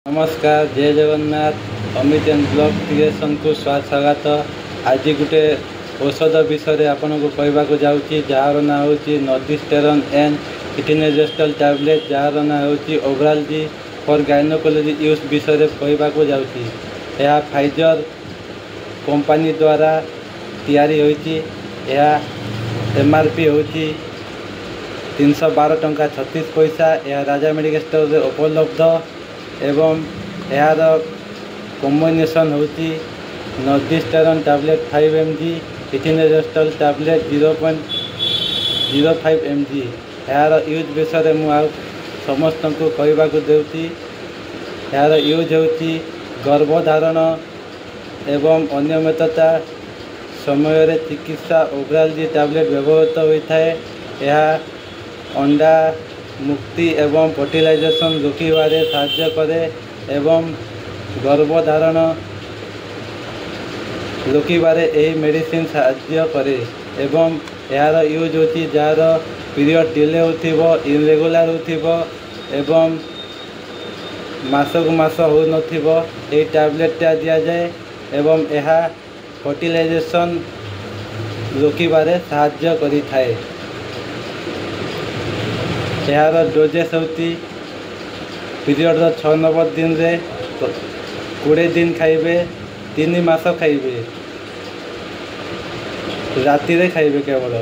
नमस्कार, जय Jagannath. Amit and blog creation को स्वागत। आज गोटे औषध विषय आपन को कहवाक जाऊँगी जार ना हूँ नर्दिस्टेरन एंड इटिनेजेस्टल टैबलेट जार ना हूँ Ovral G for gynaecology use विषय कहवाक जाऊँगी। यह फाइजर कंपनी द्वारा तैयारी होती। यह एमआरपी होती 312 टंका 36 पैसा। यह राजा मेडिकल स्टोर रे उपलब्ध एवं यार कॉम्बिनेशन होती नर्दिस्टेरन टैबलेट 5 mg इथिनेजेस्टल टैबलेट 0.05 mg। यार यूज विषय मुझे समस्त को कहवाक देउची। यार यूज होती गर्भधारण एवं अनियमितता समय चिकित्सा ओवराल जी टैबलेट व्यवहृत होता है। यह अंडा मुक्ति एवं फर्टिलाइजेशन रोकबारे साहाय्य करे एवं गर्भधारण रोकबारे यही मेडिसिन साहाय्य करे एवं यार यूज होती जार पीरियड डिले हो इरेगुलर हो एवं मासक मास हो नई टैबलेटा दि जाए एवं यह फर्टिलाइजेशन रोकबारे साहाय्य करि थाए। यार डोजेस होती पीरियड 6-9 दिन रे 20 दिन खाइबे 3 मास खाइबे राति रे खाइबे केवल।